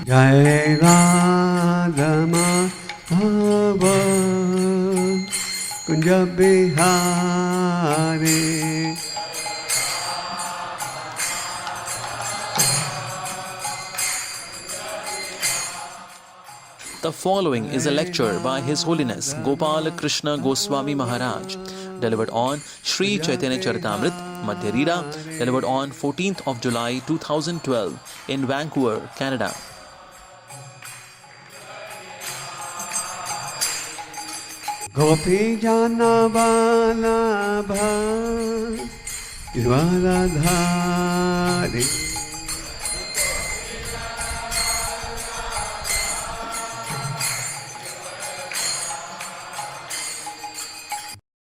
Jai Radha Madhava Kunja Bihari. The following is a lecture by His Holiness Gopal Krishna Goswami Maharaj, delivered on Sri Chaitanya Charitamrit, Madhya Rira, delivered on 14th of July 2012 in Vancouver, Canada. Gopi Jana Vallabha Giridharadhari.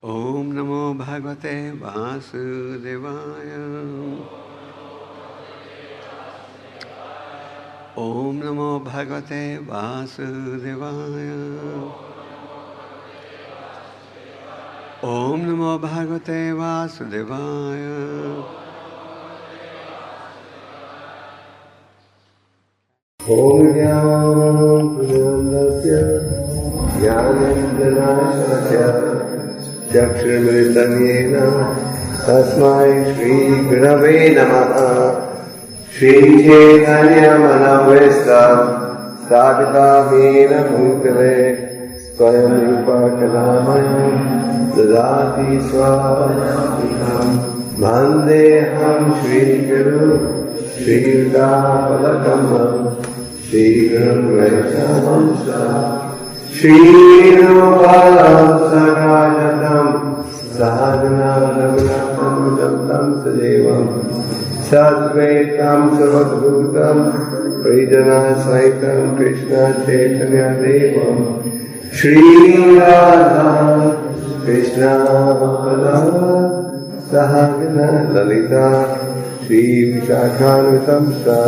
Om Namo Bhagavate Vasudevaya. Om Namo Bhagavate Vasudevaya. Om Namo Bhagavate Vasudevaya. Om Jnanam Purnasya Jnanendranaśya Chakshurmritanyena Tasmai Shri Gurave Namaha. Shri Chaitanya Manavesta Stapita Vena Bhutale Swayam Rupa Kalamayam Dadati Swayam Vandeham Shri Guru Shri Yudapadakam Shri Guru Vaishnavamsa Shri Rupalam Sagajatam Sadhana Raghunatam Jantam Sadevam Sadvaitam Savadbhutam Pridana Saitam Krishna Chaitanya Devam Shri Radha Krishna Balaram Sahagana Lalita Shri Vishakhanutamsa.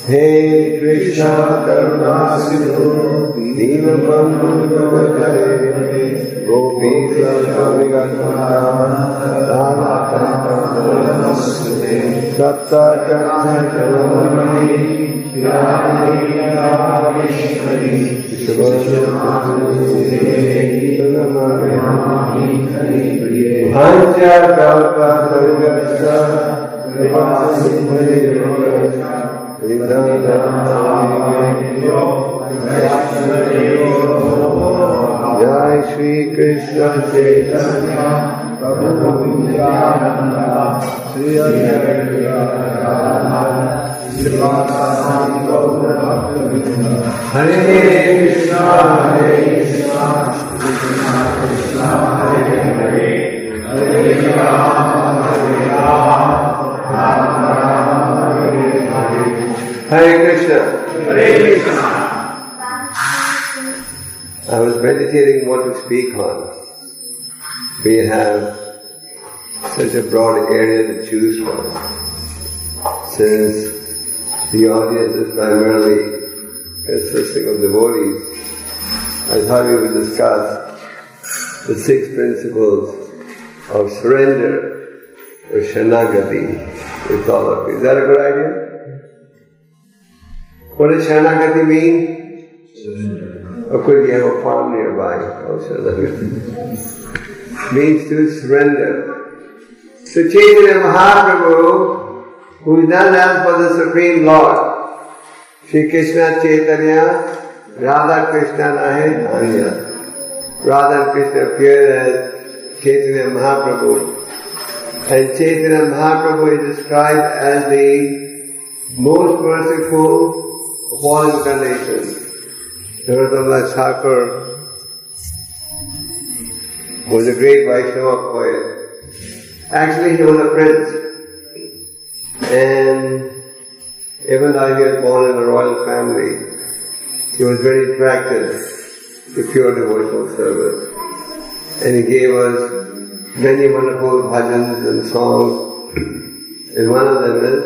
Hey Krishna Karuna Sindhu Dinabandhu Jagate Gopi Swami Gata Satta Chakra Chalamani Bhanja Kalpa Sargasa Jai Shri Krishna Chaitanya Prabhu Nityananda Shri Advaita Hare Krishna Hare Krishna Krishna Krishna Hare Hare Hare Rama Hare Rama Hare Krishna. Hare Krishna. I was meditating what to speak on. We have such a broad area to choose from. Since the audience is primarily consisting of devotees, I thought we would discuss the 6 principles of surrender or Shanagati with all of you. Is that a good idea? What does Shanagati mean? Or could you have a farm nearby? Oh, Shanagati. Means to surrender. So Chaitanya Mahaprabhu, who is none else but the Supreme Lord, Shri Krishna Chaitanya, Radha Krishna Nahe Anya. Radha and Krishna appeared as Chaitanya Mahaprabhu. And Chaitanya Mahaprabhu is described as the most merciful of all incarnations. Narottam Thakur was a great Vaishnava poet. Actually, he was a prince. And even though he was born in a royal family, he was very attracted to pure devotional service. And he gave us many wonderful bhajans and songs. And one of them is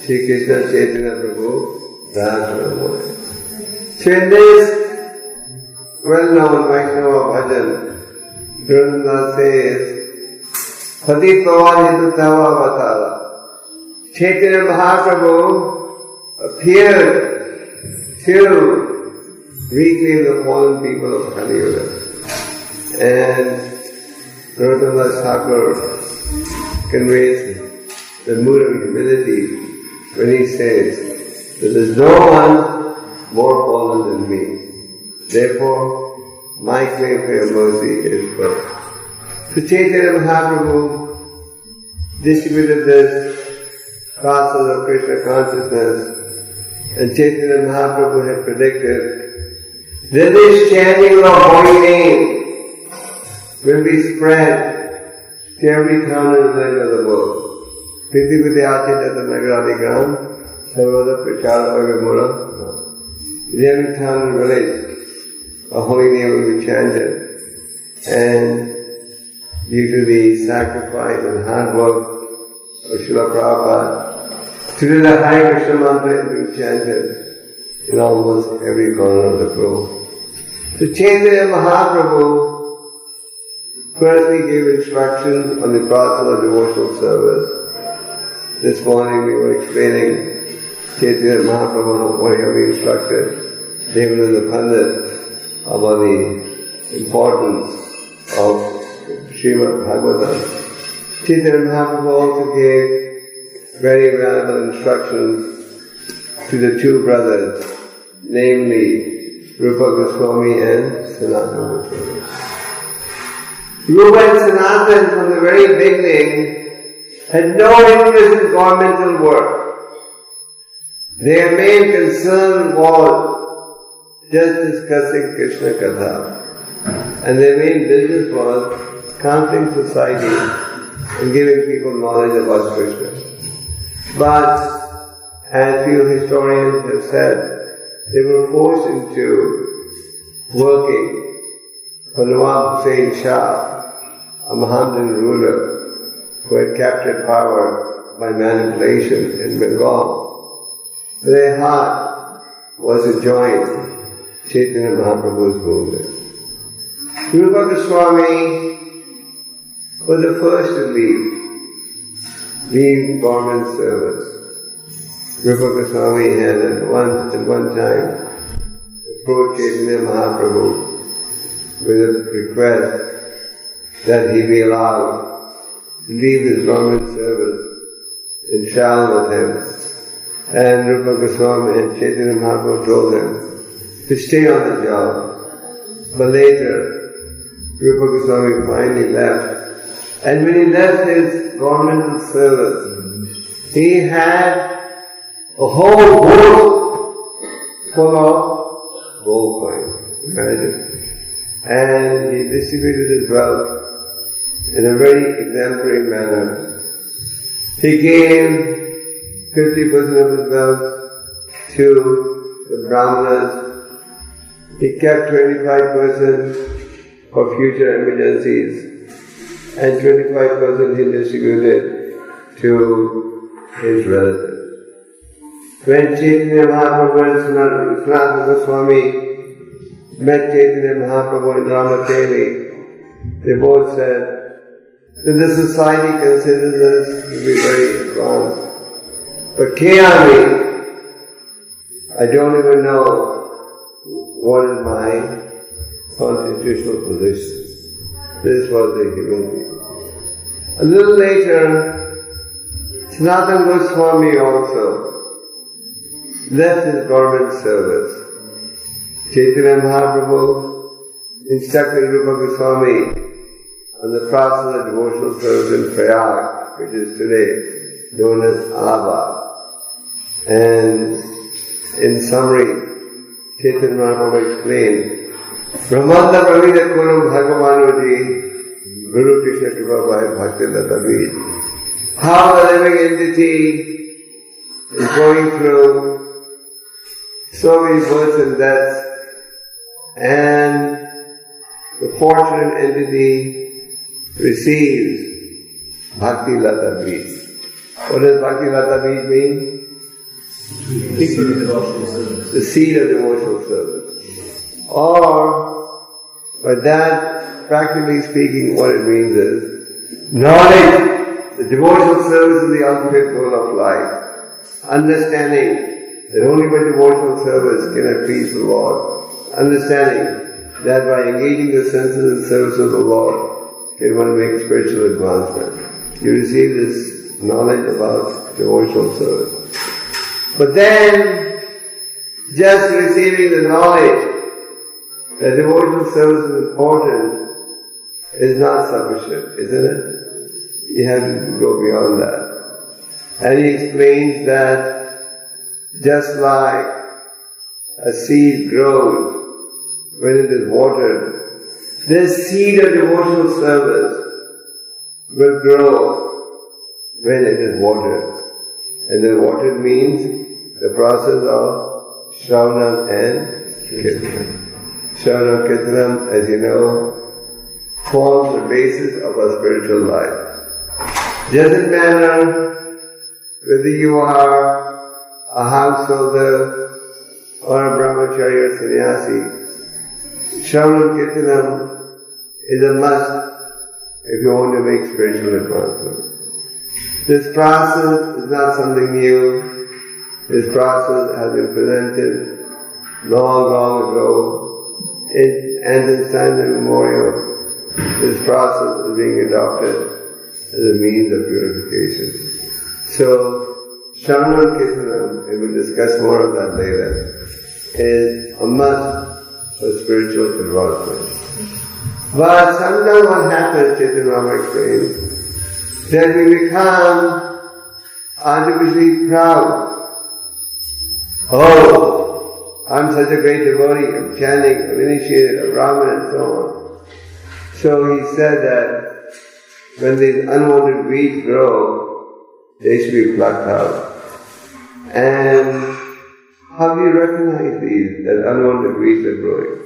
Shri Krishna Chaitanya Prabhu Radha. So in this well-known Vaishnava bhajan, Gurunanda says, Pati Pavan Hindu Tava Chaitanya Mahaprabhu appeared to reclaim the fallen people of Kali Yuga. And Narottam Thakur conveys the mood of humility when he says that there is no one more fallen than me. Therefore, my claim for your mercy is first. So Chaitanya Mahaprabhu distributed this process of Krishna consciousness, and Chaitanya Mahaprabhu had predicted that this chanting of holy name will be spread to every town and village of the world. Priti Vidyachita Nagaradigram, Sarvada Prachara Vimura. In every town and village, a holy name will be chanted. And due to the sacrifice and hard work of Srila Prabhupada, today the Hare Krishna mantra is being chanted in almost every corner of the globe. So Chaitanya Mahaprabhu firstly gave instructions on the process of devotional service. This morning we were explaining Chaitanya Mahaprabhu what he had been instructed, Devananda Pandit, about the importance of Srimad Bhagavatam. Chaitanya Mahaprabhu also gave very valuable instructions to the two brothers, namely Rupa Goswami and Sanatana Goswami. Rupa and Sanatana from the very beginning had no interest in governmental work. Their main concern was just discussing Krishna Katha. And their main business was counseling society and giving people knowledge about Krishna. But, as few historians have said, they were forced into working for Nawab Hussain Shah, a Mohammedan ruler who had captured power by manipulation in Bengal. Their heart was to join Chaitanya Mahaprabhu's movement. Rupa Goswami was the first to leave government service. Rupa Goswami had at one time approached Chaitanya Mahaprabhu with a request that he be allowed to leave his government service and travel with him. And Rupa Goswami and Chaitanya Mahaprabhu told him to stay on the job. But later, Rupa Goswami finally left. And when he left his governmental service, he had a whole boat full of gold coins. Imagine. And he distributed his wealth in a very exemplary manner. He gave 50% of his wealth to the Brahmanas. He kept 25% for future emergencies, and 25% he distributed to his relatives. When Chaitanya Mahaprabhu and Sanatana Goswami met Chaitanya Mahaprabhu in Ramateli, they both said that the society considers us to be very advanced. But Kayami, I don't even know what is my constitutional position. This was the humility. A little later, Sanatana Goswami also left his government service. Chaitanya Mahaprabhu instructed Rupa Goswami on the process of devotional service in Prayag, which is today known as Allahabad. And in summary, Chaitanya Mahaprabhu explained, Brahmanda Pravida Kulam Bhagavanuji, Guru Krishna Kripa by Bhakti Latavi. How the living entity is going through so many births and deaths, and the fortunate entity receives Bhakti Lata Beej. What does Bhakti Lata Beej mean? The seed of devotional service. Or, by that, practically speaking, what it means is knowledge. The devotional service is the ultimate goal of life. Understanding that only by devotional service can I please the Lord, understanding that by engaging the senses in service of the Lord can one make spiritual advancement. You receive this knowledge about devotional service. But then, just receiving the knowledge that devotional service is important is not sufficient, isn't it? You have to go beyond that. And he explains that just like a seed grows when it is watered, this seed of devotional service will grow when it is watered. And then watered means the process of Shravanam and Kirtanam. Shravanam Kirtanam, as you know, forms the basis of our spiritual life. Just in manner, whether you are a householder or a brahmachari or sannyasi, Shravanam Kirtanam is a must if you want to make spiritual advancement. This process is not something new. This process has been presented long ago in ancient times immemorial. This process is being adopted as a means of purification. So, Shravanam Kirtanam, and we'll discuss more of that later, is a must for spiritual advancement. But sometimes what happens, Chaitanya Mahaprabhu explains, that we become artificially proud. Oh, I'm such a great devotee, I'm chanting, I'm initiated, a Brahmin, and so on. So he said that when these unwanted weeds grow, they should be plucked out. And how do you recognize these, that unwanted weeds are growing?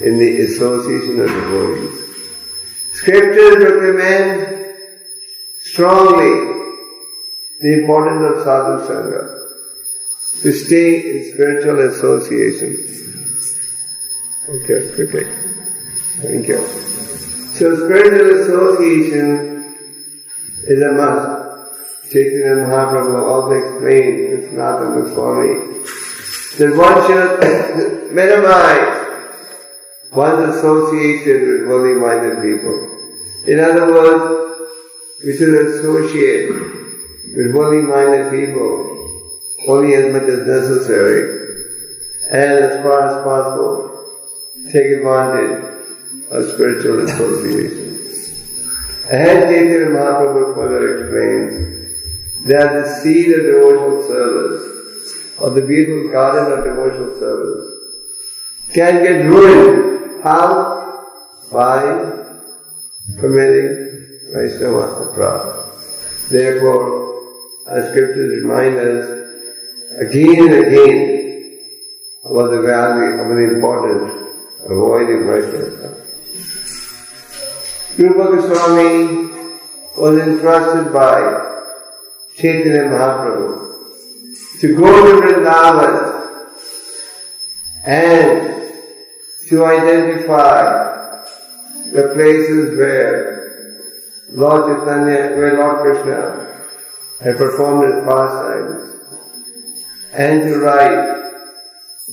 In the association of devotees. Scriptures recommend strongly the importance of sadhu sangha, to stay in spiritual association. Okay, quickly. Thank you. So spiritual association is a must. Chaitanya Mahaprabhu also explained, Krishna Goswami, that one should minimize one's association with holy-minded people. In other words, we should associate with holy-minded people only as much as necessary, and as far as possible, take advantage of spiritual association. And Chaitanya Mahaprabhu further explains that the seed of devotional service, of the beautiful garden of devotional service, can get ruined. How? By committing Vaishnava approach. Therefore, our scriptures remind us again and again about the value, about the importance of avoiding Vaishnava. Gopal Goswami was entrusted by Chaitanya Mahaprabhu to go to Vrindavan and to identify the places where Lord Chaitanya, where Lord Krishna had performed his pastimes, and to write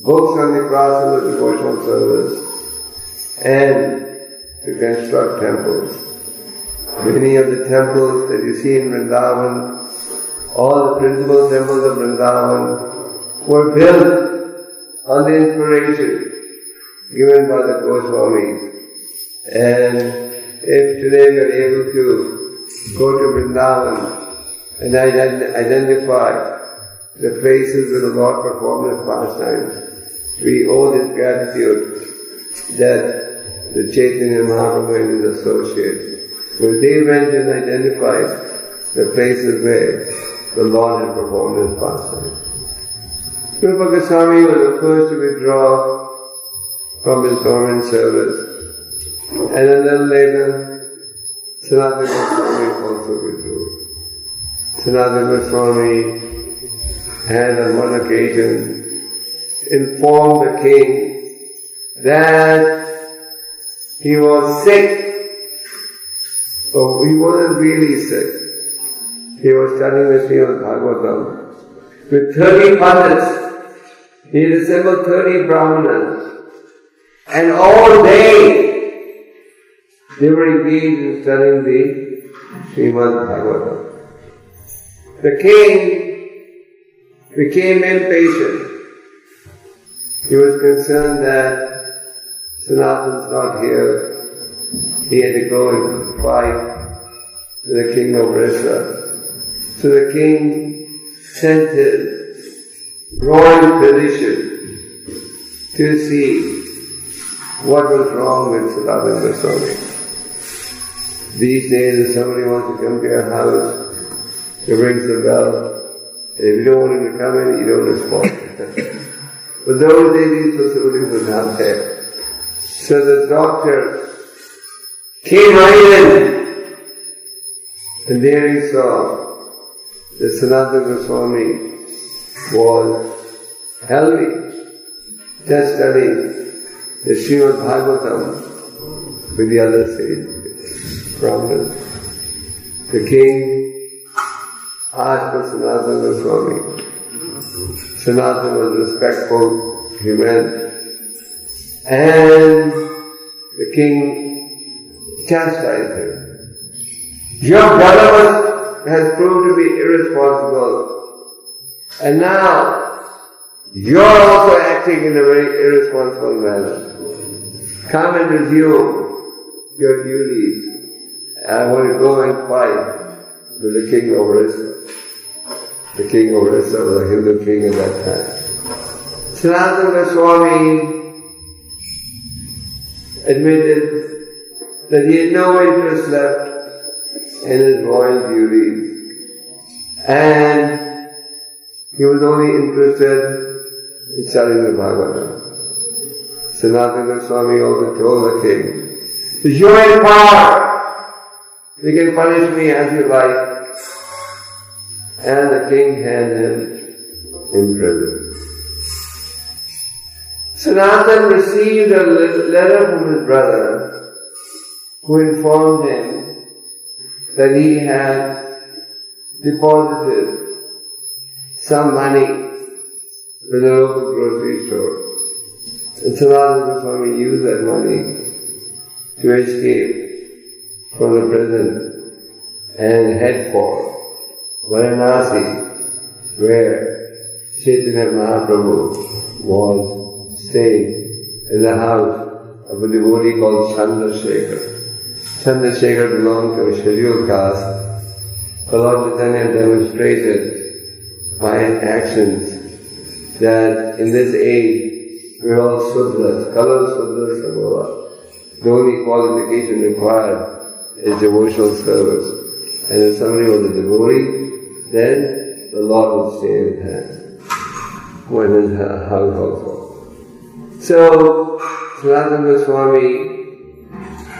books on the process of devotional service, and to construct temples. Many of the temples that you see in Vrindavan, all the principal temples of Vrindavan, were built on the inspiration given by the Goswamis. And if today we are able to go to Vrindavan and identify the places where the Lord performed his pastimes, we owe this gratitude that the Chaitanya Mahaprabhu and his associates, when they went and identified the places where the Lord had performed his pastimes. Gopal Goswami was the first to withdraw from his government service, and a little later, Sanatana Goswami also withdrew. Sanatana Goswami had on one occasion informed the king that he was sick, but he wasn't really sick. He was studying the Srimad Bhagavatam with 30 pandits He had assembled 30 brahmanas, and all day they were engaged in studying the Srimad Bhagavatam. The king became impatient. He was concerned that Sanatana's not here. He had to go and fight with the king of Orissa. So the king sent his royal physician to see what was wrong with Sanatana Goswami. These days, if somebody wants to come to your house, he rings the bell. If you don't want him to come in, you don't respond. But those days, these facilities were not there. So the doctor came right in, and there he saw that Sanatana Goswami was healthy, just studying the Srimad Bhagavatam with the other sages, Brahmanas. The king asked for Sanatana Goswami. Sanatana was respectful, he went, and the king chastised him. Your brother has proved to be irresponsible, and now you're also acting in a very irresponsible manner. Come and resume your duties. I want to go and fight with the king of Orissa. The king of Orissa was a Hindu king at that time. Sanatana Goswami admitted that he had no interest left in his royal duties, and he was only interested in studying the Bhagavatam. Sanatana Goswami also told the king, "If you're in power, you can punish me as you like." And the king had him in prison. Sanatana received a letter from his brother, who informed him that he had deposited some money with a local grocery store. And Sanatana Goswami used that money to escape from the prison and head for Varanasi, where Chaitanya Mahaprabhu was staying in the house of a devotee called Chandrasekhar. Chandrasekhar belonged to a scheduled caste. The Lord Chaitanya demonstrated by his actions that in this age we're all Sudras, colored Sudras Sabhala. The only qualification required is devotional service. And if somebody was a devotee, then the Lord would stay with him when his house also. So Sanatana Goswami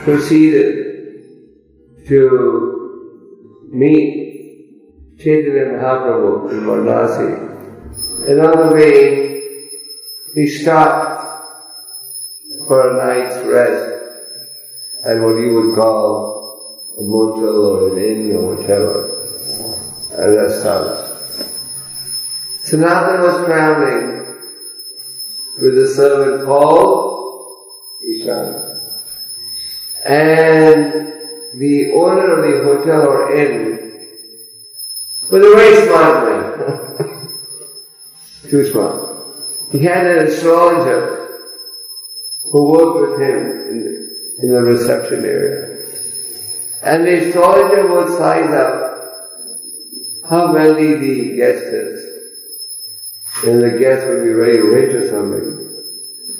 proceeded to meet Chaitanya Mahaprabhu in Varanasi. And on the way, he stopped for a night's rest at what you would call a motel or an inn or whatever. A rest house. Sanatana was traveling with a servant called Ishan. And the owner of the hotel or inn was a very smart man. Too smart. He had an astrologer who worked with him in the reception area. And the astrologer would size up how wealthy the guest is. And the guest would be very rich or something,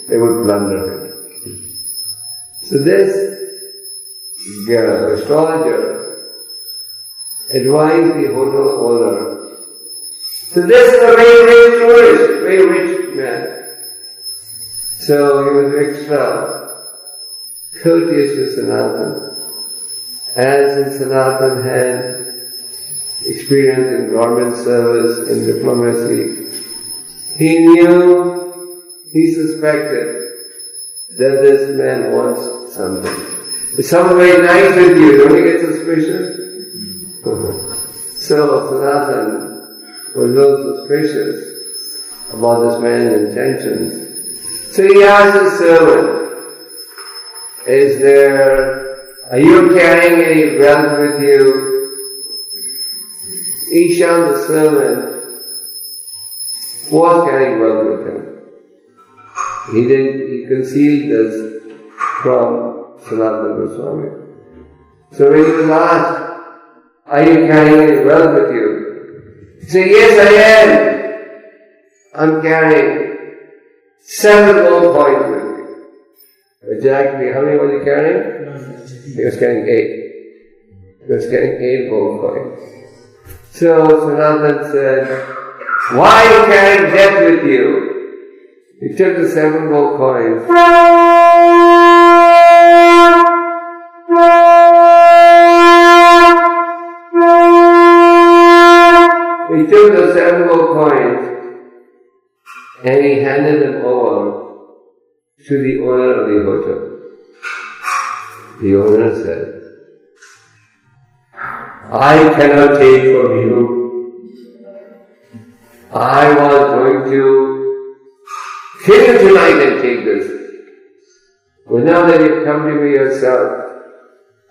they would plunder him. So this astrologer advised the hotel owner, so this is a very rich tourist, very rich man. So he was extra courteous to Sanatana. As Sanatana had experience in government service, in diplomacy, he knew, he suspected that this man wants something. If someone very nice with you, don't you get suspicious? So Sanatana was no suspicious, about this man's intentions. So he asked the servant, are you carrying any wealth with you? Ishan, the servant, was carrying wealth with him. He concealed this from Sanatana Goswami. So when he was asked, are you carrying any wealth with you? He said, yes, I am. I'm carrying 7 gold coins with me. Exactly, how many was he carrying? He was carrying 8. He was carrying 8 gold coins. So Sanatana said, why are you carrying debt with you? He took the 7 gold coins. He took the 7 gold coins and he handed them over to the owner of the hotel. The owner said, I cannot take from you. I was going to kill you tonight and take this. But now that you've come to me yourself,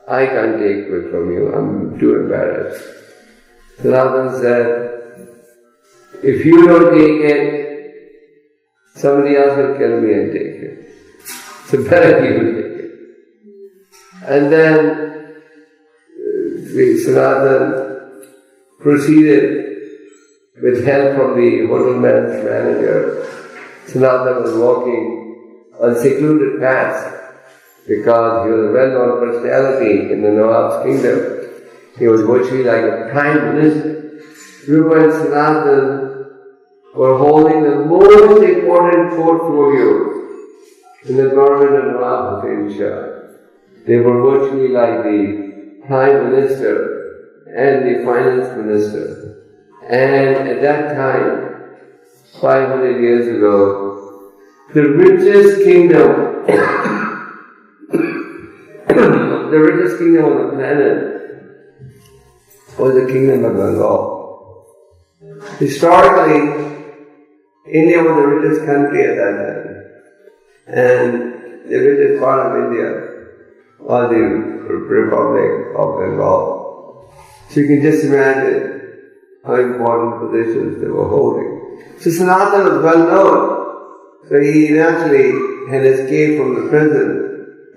I can't take it from you. I'm too embarrassed. Sanatana said, if you don't take it, somebody else will kill me and take it. So better you take it. And then Sanatana proceeded with help from the hotel man's manager. Sanatana was walking on secluded paths because he was a well-known personality in the Nawab's kingdom. He was virtually like a prime minister. Rupa and Sanatana were holding the most important portfolios in the government of Nawab Hussain Shah. They were virtually like the prime minister and the finance minister. And at that time, 500 years ago, the richest kingdom, the richest kingdom on the planet was the kingdom of Bengal. Historically, India was the richest country at that time. And the richest part of India was the Republic of Bengal. So you can just imagine how important positions they were holding. So Sanatana was well known. So he naturally had escaped from the prison.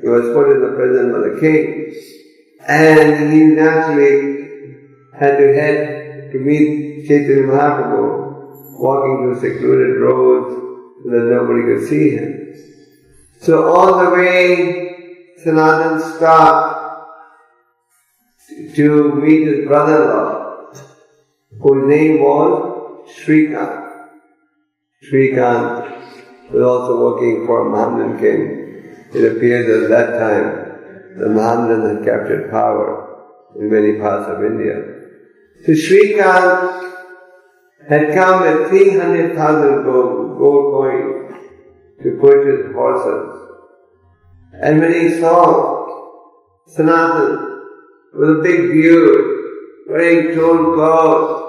He was put in the prison by the king. And he naturally had to head to meet Chaitanya Mahaprabhu, walking through secluded roads so that nobody could see him. So on the way, Sanatana stopped to meet his brother-in-law, whose name was Shrikant. Shrikant was also working for a Mohammedan king. It appears at that time the Mohammedans had captured power in many parts of India. So Shrikant had come with 300,000 gold coins to purchase horses. And when he saw Sanatana with a big beard, wearing torn clothes,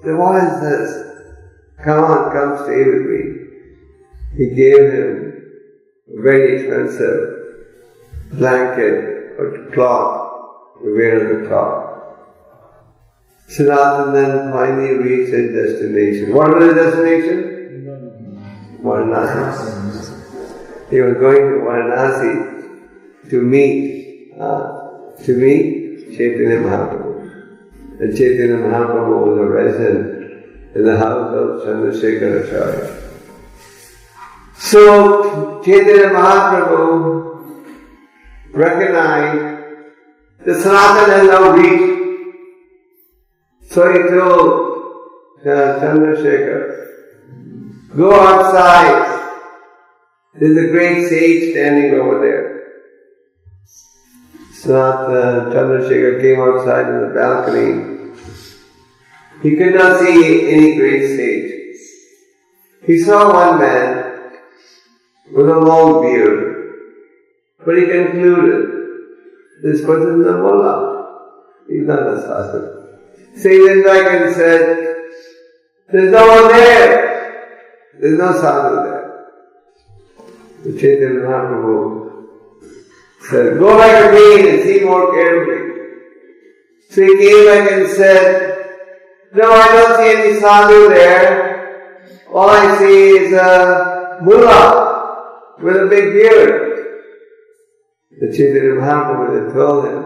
he said, what is this? Come stay with me. He gave him a very expensive blanket or cloth to wear on the top. Sanatana then finally reached his destination. What was his destination? Varanasi. He was going to Varanasi to meet Chaitanya Mahaprabhu. And Chaitanya Mahaprabhu was a resident in the house of Chandrasekhar Acharya. So Chaitanya Mahaprabhu recognized that Sanatana has now reached. So he told Chandrasekhar, go outside, there's a great sage standing over there. Chandrasekhar came outside in the balcony. He could not see any great sage. He saw one man with a long beard, but he concluded, this person is a mullah, he's not a sadhu. So he went back and said, there's no one there. There's no sadhu there. The Chaitanya Mahaprabhu said, go back again and see more carefully. So he came back and said, no, I don't see any sadhu there. All I see is a mullah with a big beard. The Chaitanya Mahaprabhu had told him,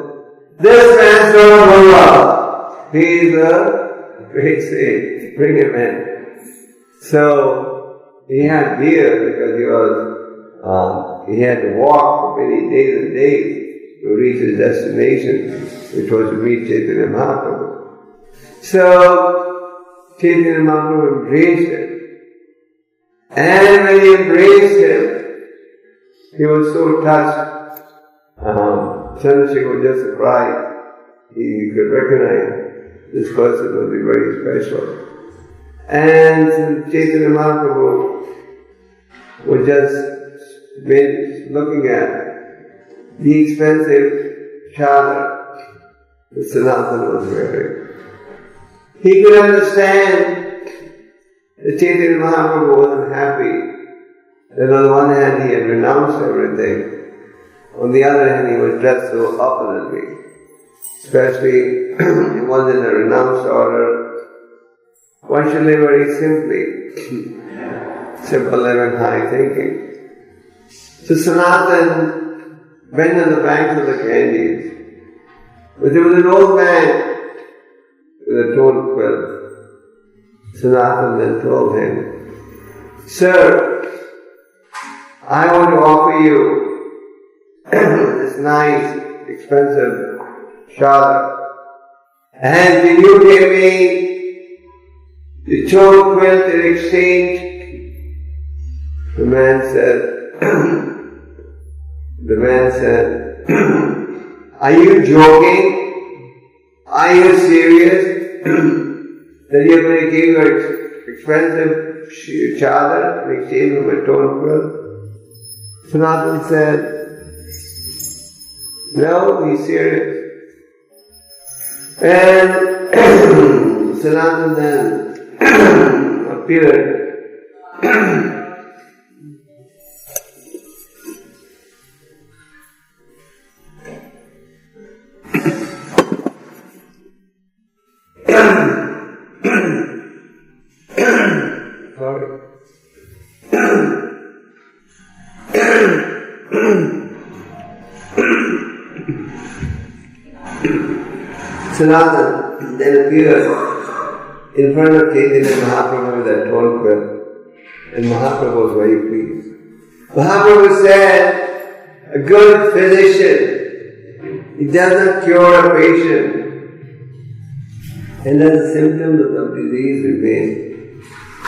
this man's not a mullah. He's a great sage. Bring him in. So he had beard because he had to walk for many days and days to reach his destination, which was to meet Chaitanya Mahaprabhu. So Chaitanya Mahaprabhu embraced him. And when he embraced him, he was so touched. Chandrasekhar was just surprised. He could recognize this person would be very special. And Chaitanya Mahaprabhu was just looking at the expensive chadar that Sanatana was wearing. He could understand that Chaitanya Mahaprabhu wasn't happy that on the one hand he had renounced everything, on the other hand he was dressed so opulently. Especially he was in a renounced order. One should live very simply, simple living, high thinking. So Sanatana went on the banks of the Ganges, but there was an old man with a torn quilt. Sanatana then told him, Sir, I want to offer you this nice, expensive chadar, and will you give me the torn quilt in exchange? The man said, are you joking? Are you serious? That you're going to give your expensive chadar in exchange for a torn quilt? Sanatana said, no, he's serious. And Sanatana then appeared. Sorry. Sanatana then appeared in front of Chaitanya Mahaprabhu with that torn quilt, and Mahaprabhu was very pleased. Mahaprabhu said, a good physician, he does not cure a patient, and let the symptoms of the disease remain.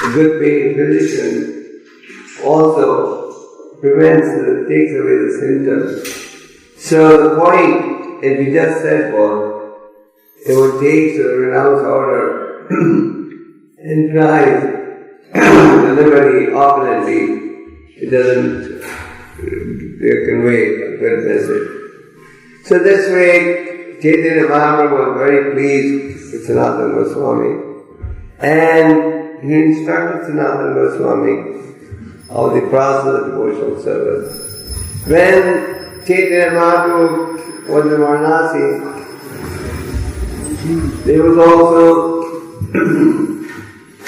A good physician also takes away the symptoms. So the point, as we just said, was, it would take the renounced order and tries deliberately, opulently. It doesn't convey a good message. So this way, Chaitanya Mahaprabhu was very pleased with Sanatana Goswami, and he instructed Sanatana Goswami of the process of devotional service. When Chaitanya Mahaprabhu was in Varanasi, there was also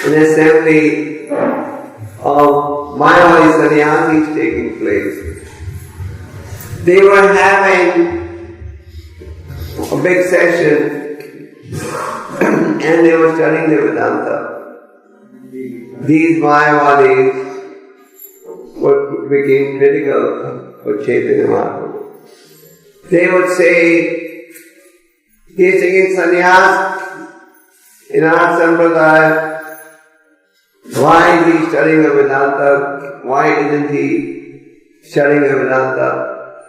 an assembly of Mayavadi sannyasis taking place. They were having a big session and they were studying the Vedanta. These Mayavadis became critical for Chaitanya Mahaprabhu. They would say, he is taking sannyas in our sampradaya. Why is he studying the Vedanta? Why isn't he studying the Vedanta?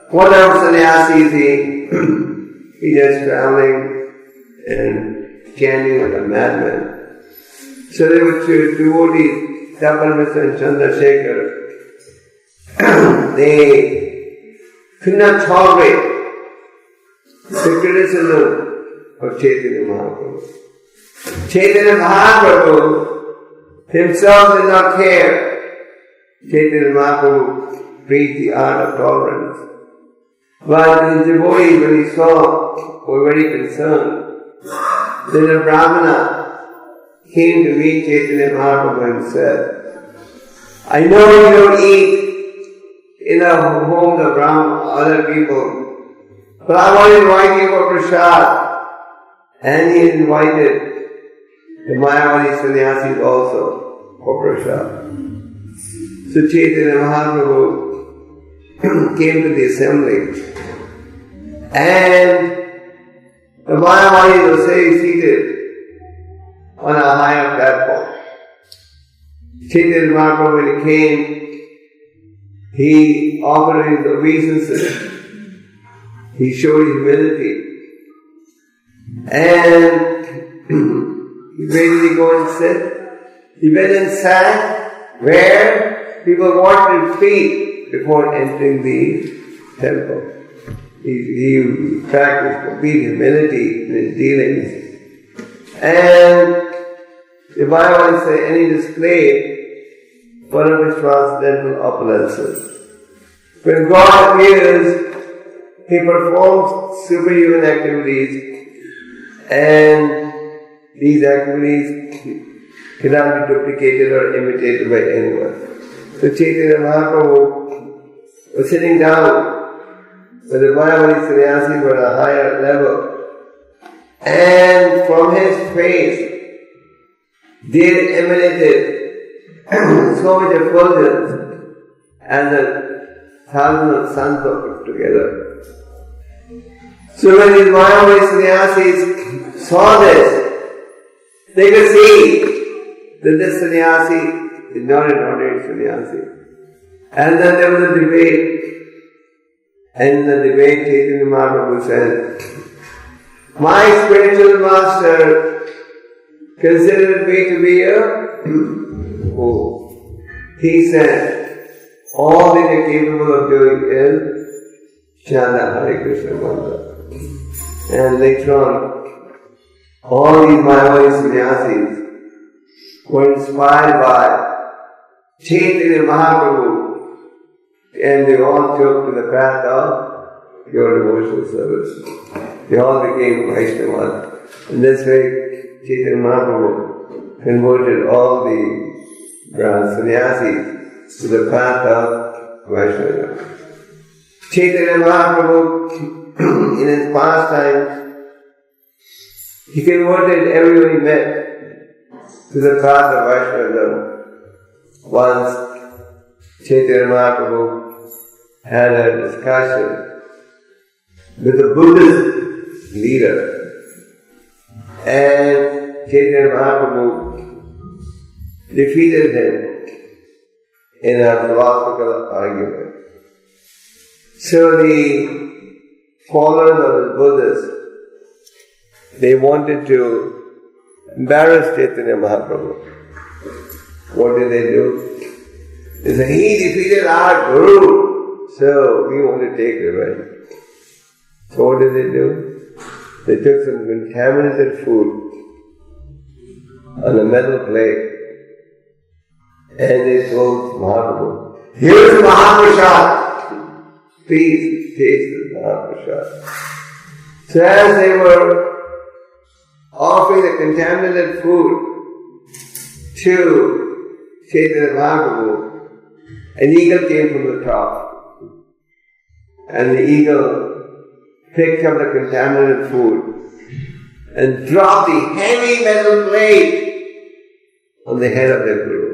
What else sannyasi is he? He just traveling and chanting like a madman. So there were two devotees, Mr. and Chandrasekhar. They could not tolerate the criticism of Chaitanya Mahaprabhu. Chaitanya Mahaprabhu himself did not care Chaitanya Mahaprabhu preached the art of tolerance. But his devotees, when he saw, were very concerned. Then a Brahmana came to meet Chaitanya Mahaprabhu and said, I know you don't eat in the homes of other people, but I want to invite you for prasad. And he invited the Mayavadi sannyasis also for prasad. So Chaitanya Mahaprabhu came to the assembly, and the Mayavadis were seated on a higher platform. Chaitanya Mahaprabhu, when he came, he offered his obeisances, he showed humility, and where did he go and sit? He went and sat where people wanted to feed before entering the temple. He practiced complete humility in his dealings. And the Bible says, and he displayed one of his transcendental opulences. When God appears, he performs superhuman activities, and these activities cannot be duplicated or imitated by anyone. So Chaitanya Mahaprabhu was sitting down when the Mayavadi sannyasis were at a higher level, and from his face there emanated so much effulgence as the thousands of suns were put together. So when these Mayavadi sannyasis saw this, they could see that this sannyasi is not an ordinary sannyasi. And then there was a debate. And in the debate, Chaitanya Mahaprabhu said, my spiritual master considered me to be a fool. He said, all that you're capable of doing is Chanda Hare Krishna Mantra. And later on, all these Mayavadi sannyasis were inspired by Chaitanya Mahaprabhu, and they all took to the path of pure devotional service. They all became Vaishnavas. In this way, Chaitanya Mahaprabhu converted all the sannyasis to the path of Vaishnava. Chaitanya Mahaprabhu, in his pastimes, he converted everyone he met to the path of Vaishnava. Once, Chaitanya Mahaprabhu had a discussion with a Buddhist leader, and Chaitanya Mahaprabhu defeated him in a philosophical argument. So the followers of the Buddhists, they wanted to embarrass Chaitanya Mahaprabhu. What did they do? They said, he defeated our Guru, so we want to take revenge. So what did they do? They took some contaminated food on a metal plate, and they told Mahaprabhu, here's Mahaprasad, please taste the Mahaprasad. So as they were offering the contaminated food to Chaitanya Mahaprabhu, an eagle came from the top, and the eagle picked up the contaminated food and dropped the heavy metal plate on the head of the Guru.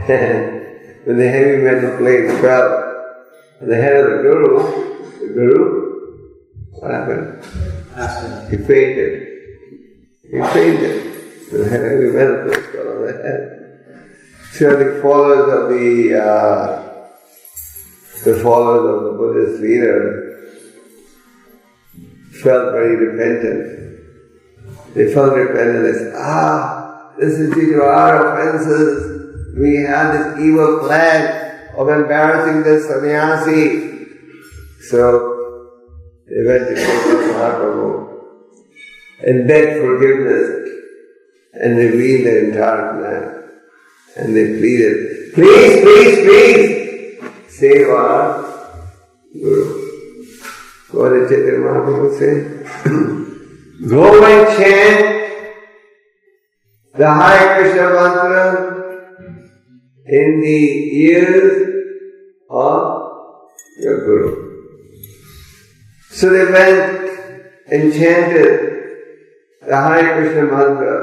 And when the heavy metal plate fell on the head of the Guru, what happened? He fainted. The heavy metal plate fell on the head. So the followers of the Buddhist leader felt very repentant. They felt repentant. They said, this is due to our offenses. We had this evil plan of embarrassing this sannyasi. So they went to Chaitanya Mahaprabhu and begged forgiveness and revealed their entire plan. And they pleaded Please, please, please, save our Guru. What did Chaitanya Mahaprabhu say? Go and chant the Hare Krishna mantra in the ears of your Guru. So they went and chanted the Hare Krishna mantra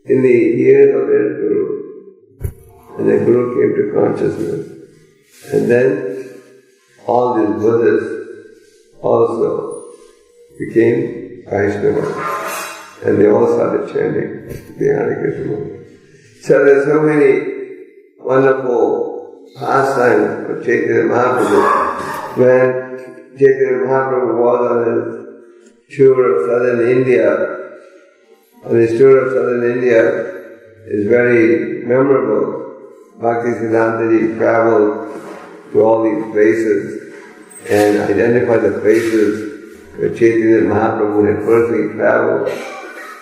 in the ears of their Guru. And the Guru came to consciousness. And then all these Buddhists also became Vaishnavas. And they all started chanting the Hare Krishna mantra. So there's so many wonderful pastimes for Chaitanya Mahaprabhu. When Chaitanya Mahaprabhu was on his tour of southern India, and his tour of southern India is very memorable. Bhaktisiddhantaji traveled to all these places and identified the places where Chaitanya Mahaprabhu had personally traveled.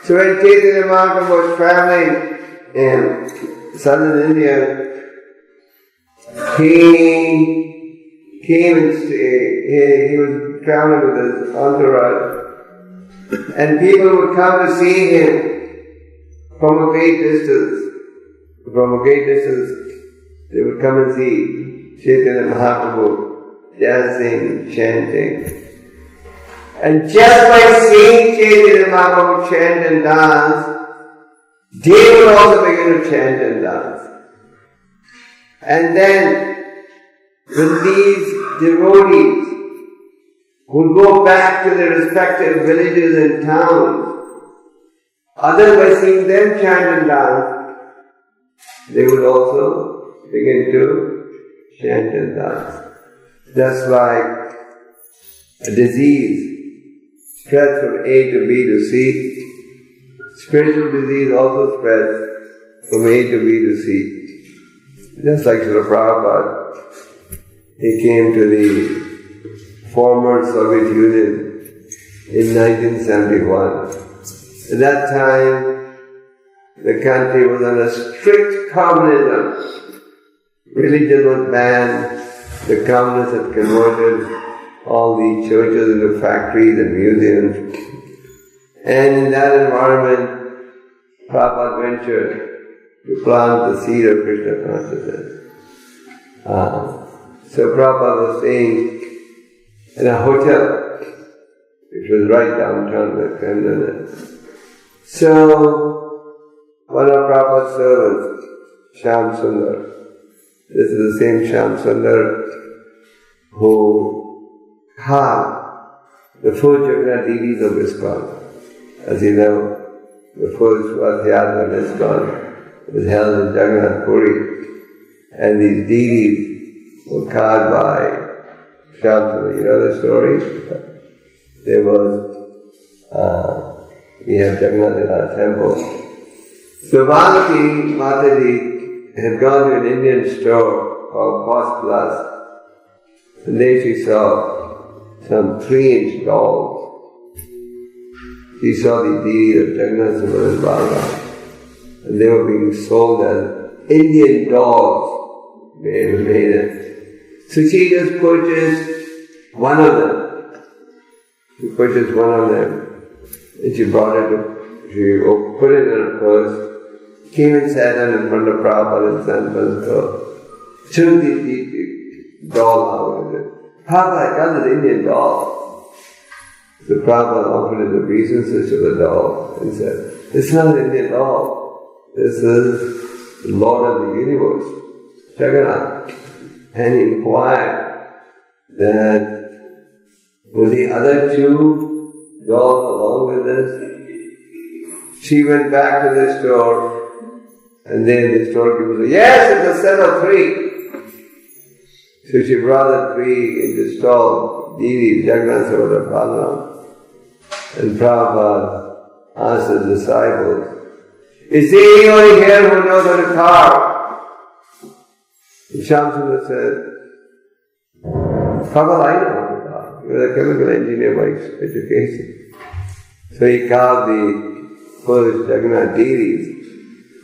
So when Chaitanya Mahaprabhu was traveling in southern India, he came and he was traveling with his entourage. And people would come to see him from a great distance. From a great distance, they would come and see Chaitanya Mahaprabhu dancing, chanting. And just by seeing Chaitanya Mahaprabhu chant and dance, they would also begin to chant and dance. And then, when these devotees would go back to their respective villages and towns, others by seeing them chant and dance, they would also begin to chant and dance. Just like a disease spreads from A to B to C, spiritual disease also spreads from A to B to C. Just like Srila Prabhupada, he came to the former Soviet Union in 1971. At that time, the country was under strict communism. Religion was banned. The communists had converted all the churches into factories and museums. And in that environment, Prabhupada ventured to plant the seed of Krishna consciousness. So Prabhupada was staying in a hotel, which was right downtown the Kremlin. So one of Prabhupada's servants, Shyam Sundar, this is the same Shyam Sundar who carved the four Jagannath deities of ISKCON. As you know, the first Swadhyaya of ISKCON was held in Jagannath Puri, and these deities were carved by Shyam Sundar. You know the story? There was, we have Jagannath in our temple. So Valaki Mataji had gone to an Indian store called Cost Plus, and there she saw some 3-inch dolls. She saw the deities of Jagannath, Subhadra and Balaram, and they were being sold as Indian dolls made it. So she just purchased one of them. She purchased one of them, and she brought it, she put it in her purse, came and sat down in front of Prabhupada and San Francisco, took the doll out of it. Prabhupada, I got this Indian doll. So Prabhupada offered his obeisances to the doll and said, "It's not an Indian doll. This is the Lord of the universe, Jagannath." And he inquired that were the other two dolls along with this? She went back to the store, and then the storekeeper said, "Yes, it's a set of 3. So she brought the 3 into stall, deities, Jagannath, Subhadra, Balaram. And Prabhupada asked his disciples, "Is there anyone here who knows how to carve?" And Shamsundar said, "Prabhupada, I know how to carve. You're a chemical engineer by education." So he carved the first Jagannath deities.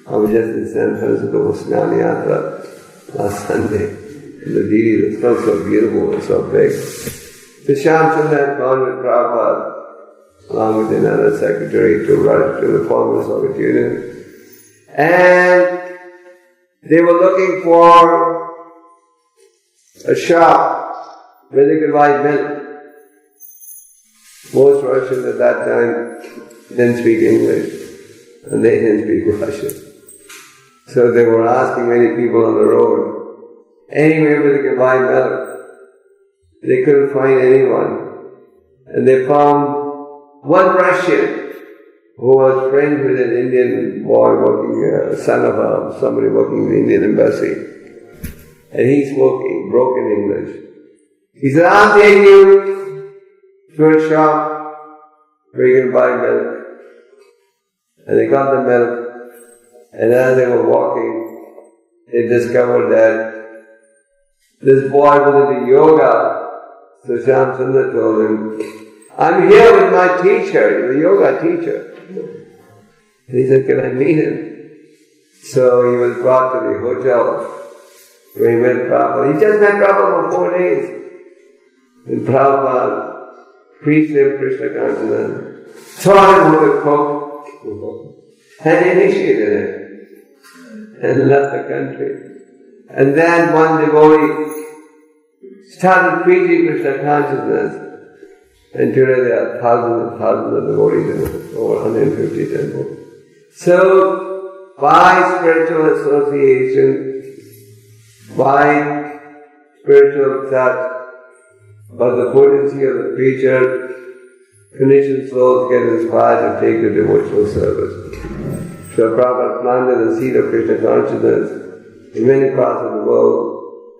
I was just in San Francisco for Snani Yatra last Sunday. And the deity was so beautiful and so big. So Shyamsundar had gone with Prabhupada along with another secretary to rush to the former Soviet Union. And they were looking for a shop where they could buy milk. Most Russians at that time didn't speak English, and they didn't speak Russian. So they were asking many people on the road, anywhere where they could buy milk. They couldn't find anyone. And they found one Russian who was friends with an Indian boy working, son of somebody working in the Indian embassy. And he spoke broken English. He said, I'll take you to a shop where you can buy milk. And they got the milk. And as they were walking, they discovered that this boy was into yoga. So Shyamsundar told him, I'm here with my teacher, the yoga teacher. And he said, can I meet him? So he was brought to the hotel where he met Prabhupada. He just met Prabhupada for 4 days. And Prabhupada preached him Krishna consciousness, taught him how to cook, and initiated him, and left the country. And then one devotee started preaching Krishna consciousness. And today there are thousands and thousands of devotees in over 150 temples. So, by spiritual association, by spiritual touch, by the potency of the preacher, conditioned souls get inspired to take the devotional service. So Prabhupada planted the seed of Krishna consciousness in many parts of the world,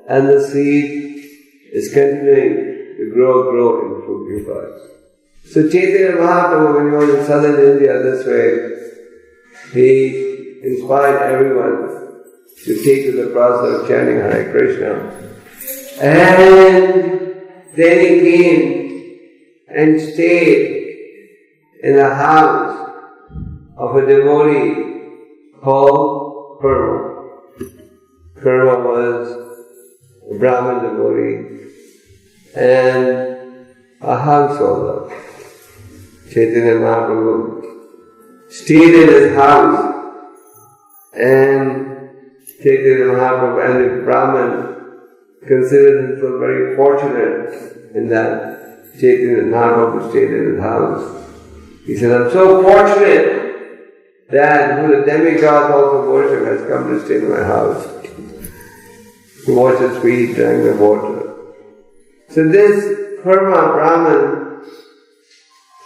and the seed is continuing to grow and fructify. So Chaitanya Mahaprabhu, when he was in southern India this way, he inspired everyone to take to the process of chanting Hare Krishna. And then he came and stayed in a house of a devotee called Karma. Karma was a Brahmin devotee and a householder. Chaitanya Mahaprabhu stayed in his house, and Chaitanya Mahaprabhu and the Brahmin considered himself very fortunate in that Chaitanya Mahaprabhu stayed in his house. He said, I'm so fortunate that who the demigods also worship has come to stay in my house. He washed his feet, drank the water. So this Karma Brahmin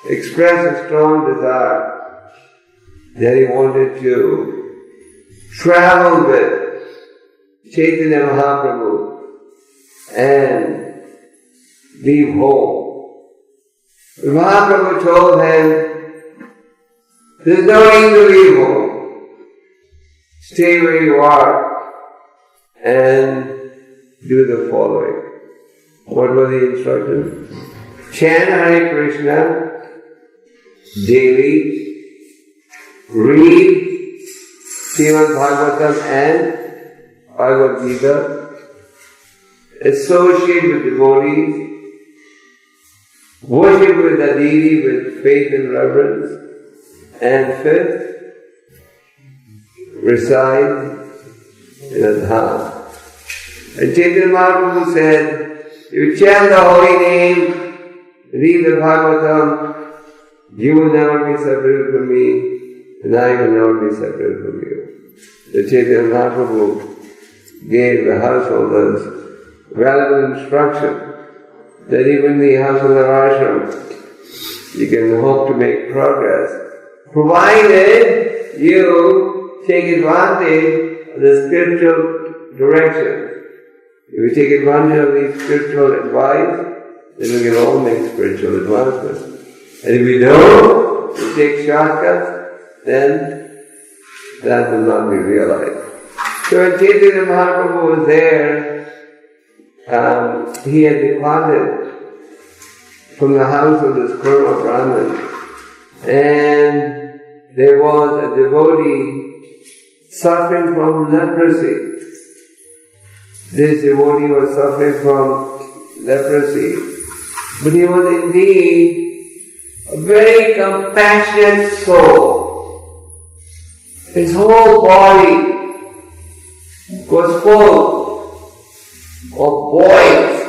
expressed a strong desire that he wanted to travel with Chaitanya Mahaprabhu and leave home. Mahaprabhu told him, there's no need to leave home. Stay where you are and do the following. What were the instructions? Chant Hare Krishna daily, read Srimad Bhagavatam and Bhagavad Gita, associate with devotees, worship with the deity with faith and reverence, and fifth, reside in a dham. And Chaitanya Mahaprabhu said, you chant the holy name, read the Bhagavatam, you will never be separated from me, and I will never be separated from you. The Chaitanya Mahaprabhu gave the householders valuable instruction that even in the house of the ashram, you can hope to make progress, provided you take advantage of the spiritual direction. If you take advantage of the spiritual advice, then we can all make spiritual advancement. And if we don't, we take shortcuts, then that will not be realized. So when Chaitanya Mahaprabhu was there, he had departed from the house of this Karma Brahmin, and there was a devotee suffering from leprosy. This devotee was suffering from leprosy, but he was indeed a very compassionate soul. His whole body was full of boils,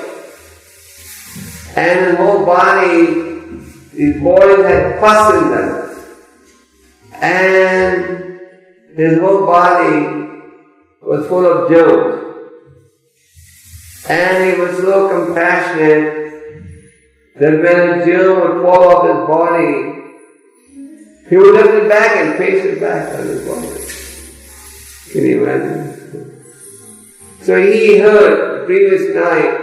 and his whole body, these boils had pus in them, and his whole body was full of germs. And he was so compassionate that when a germ would fall off his body, he would lift it back and paste it back on his body. Can you imagine? So he heard the previous night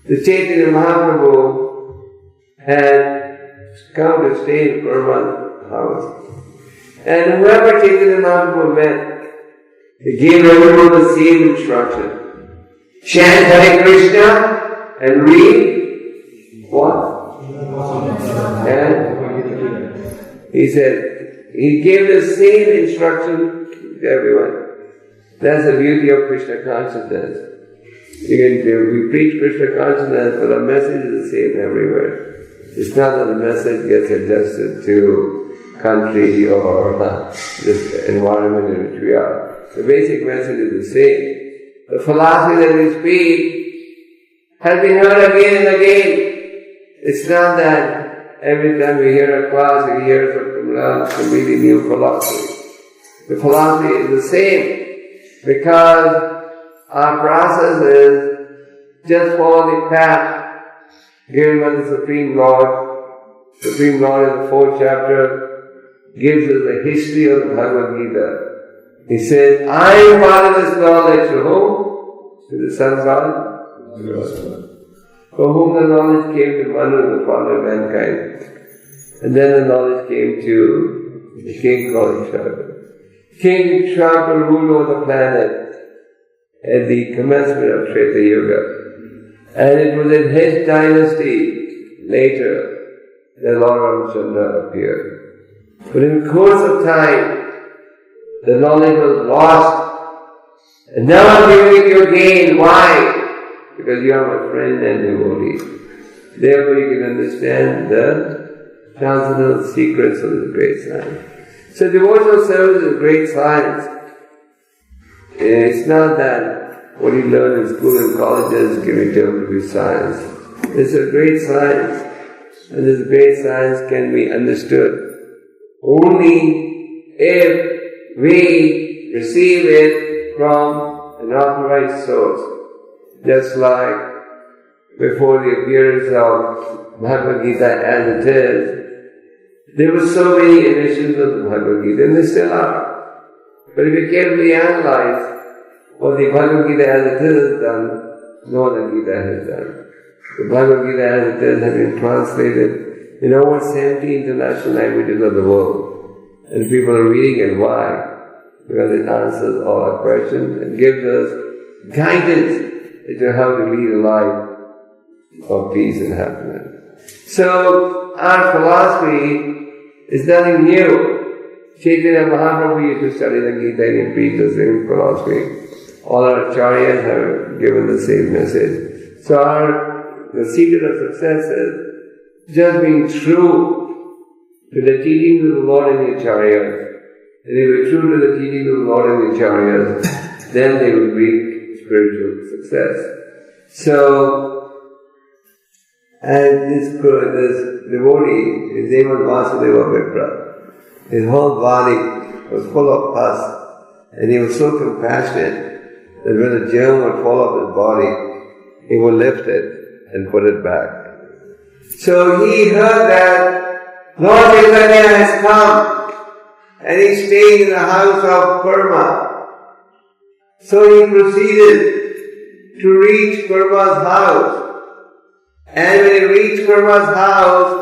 the Chaitanya Mahaprabhu had come to stay in Parama's house. And whoever Chaitanya Mahaprabhu met, he gave everyone the same instruction. Chant Hare Krishna and read what? And he said, he gave the same instruction to everyone. That's the beauty of Krishna consciousness. We preach Krishna consciousness, but the message is the same everywhere. It's not that the message gets adjusted to country or this environment in which we are. The basic message is the same. The philosophy that we speak has been heard again and again. It's not that every time we hear a class, we hear some completely new philosophy. The philosophy is the same because our process is just follow the path given by the Supreme Lord. Supreme Lord in the 4th chapter gives us the history of the Bhagavad Gita. He said, I imparted this knowledge to whom? To the Son of God? For whom the knowledge came to Manu, the father of mankind. And then the knowledge came to the king called Ikshvaka. King Ikshvaka ruled over the planet at the commencement of Treta Yuga. And it was in his dynasty later that Lord Ramachandra appeared. But in the course of time, the knowledge was lost. And now I'm giving it you again. Why? Because you are my friend and devotee. Therefore you can understand the transcendental secrets of the great science. So devotional service is great science. It's not that what you learn in school and colleges giving term to be science. It's a great science. And this great science can be understood only if we receive it from an authorized source. Just like before the appearance of Bhagavad Gita as it is, there were so many editions of the Bhagavad Gita, and there still are. But if you carefully analyze what the Bhagavad Gita as it is has done, no other Gita has done. The Bhagavad Gita as it is has been translated in over 70 international languages of the world. And people are reading it. Why? Because it answers all our questions and gives us guidance as to how to lead a life of peace and happiness. So, our philosophy is nothing new. Chaitanya Mahaprabhu used to study the Gita and he preached the same philosophy. All our acharyas have given the same message. So, the secret of success is just being true to the teachings of the Lord and the Acharyas. And if we're true to the teachings of the Lord and the Acharyas, then they will reach spiritual success. So, and this devotee, his name was Vasudeva Vipra. His whole body was full of pus, and he was so compassionate that when a germ would fall off his body, he would lift it and put it back. So he heard that Lord Chaitanya has come and he stayed in the house of Parama. So he proceeded to reach Parama's house. And when he reached Parama's house,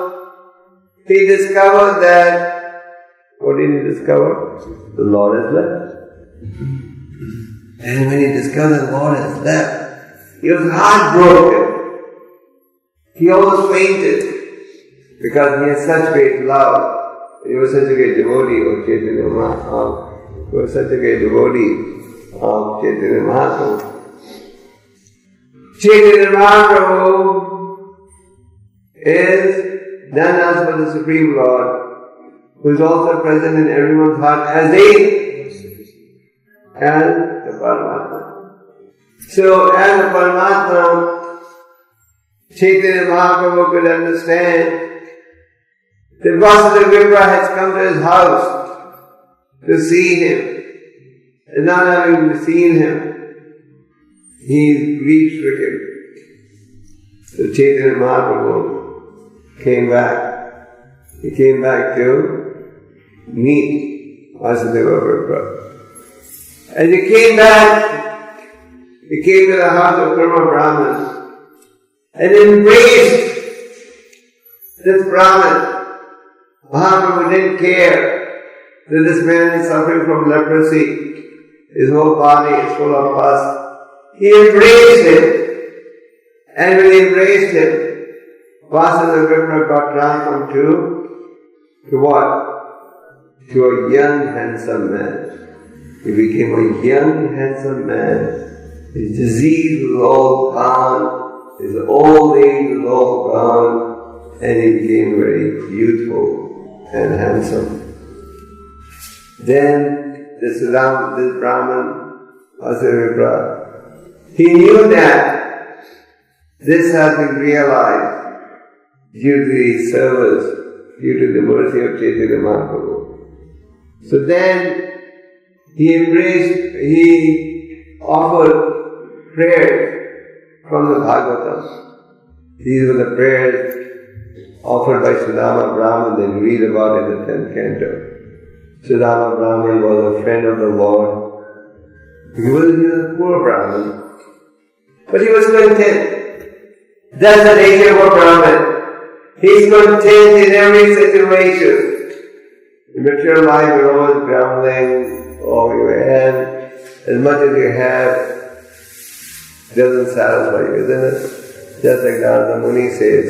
he discovered that, what did he discover? The Lord has left. And when he discovered the Lord has left, he was heartbroken. He almost fainted. Because he had such great love, he was such a great devotee of Chaitanya Mahaprabhu, who was such a great devotee of Chaitanya Mahaprabhu. Chaitanya Mahaprabhu is none else but the Supreme Lord, who is also present in everyone's heart as the Paramatma. So as the Paramatma, Chaitanya Mahaprabhu could understand that Vasudeva Vipra has come to his house to see him, and not having seen him, he is grief-stricken. So Chaitanya Mahaprabhu came back. He came back to meet Vasudeva Vipra. As he came back, he came to the house of Karma Brahman and embraced this Brahman. Mahaprabhu didn't care that this man is suffering from leprosy. His whole body is full of pus. He embraced him. And when he embraced him, Vasudeva Vipra got transformed to what? To a young, handsome man. He became a young, handsome man. His disease was all gone. His old age was all gone. And he became very youthful and handsome. Then this Brahman, Vasudeva, he knew that this had been realized due to the service, due to the mercy of Chaitanya Mahaprabhu. So then he offered prayers from the Bhagavatam. These were the prayers offered by Sudama Brahman that we read about in the 10th canto. Sudama Brahman was a friend of the Lord. He was a poor Brahman, but he was content. That's the nature of a Brahman. He's content in every situation. In mature life, you're always grumbling. And as much as you have doesn't satisfy you, isn't it? Just like Narada Muni says,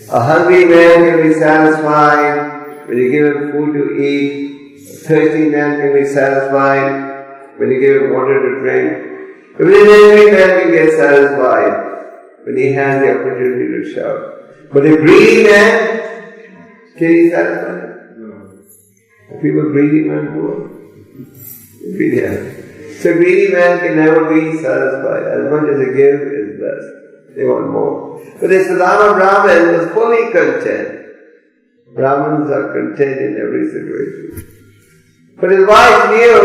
a hungry man can be satisfied when you give him food to eat. A thirsty man can be satisfied when you give him water to drink. Even an angry man can get satisfied when he has the opportunity to shout. But a greedy man, can he satisfy? No. Are people greedy man poor? So greedy man can never be satisfied. As much as they give is less. They want more. But the Sudama Brahman was fully content. Brahmins are content in every situation. But his wife knew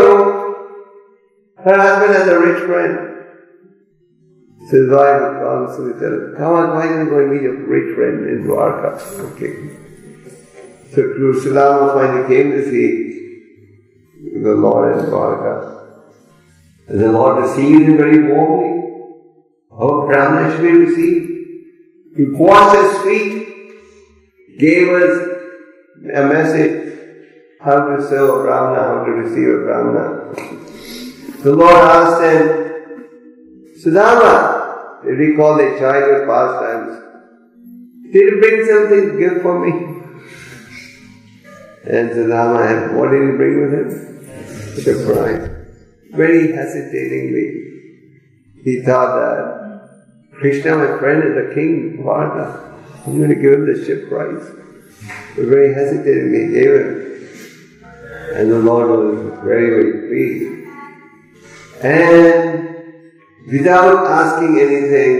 her husband has a rich friend. So his wife would constantly tell him, come on, why don't you go and meet your rich friend in Dwarka? Okay. So Sudama finally came to see the Lord in Dwarka. And the Lord received him very warmly. How Brahmana should be received. He washed his feet, gave us a message how to serve a Brahmana, how to receive a Brahmana. The Lord asked him, Sudama, they recall their childhood pastimes. Did you bring something good for me? And Sudama, what did he bring with him? Surprise. Very hesitatingly, he thought that Krishna, my friend, is the king of Varna. I'm going to give him the ship price. But very hesitatingly he gave him. And the Lord was very, very pleased. And without asking anything,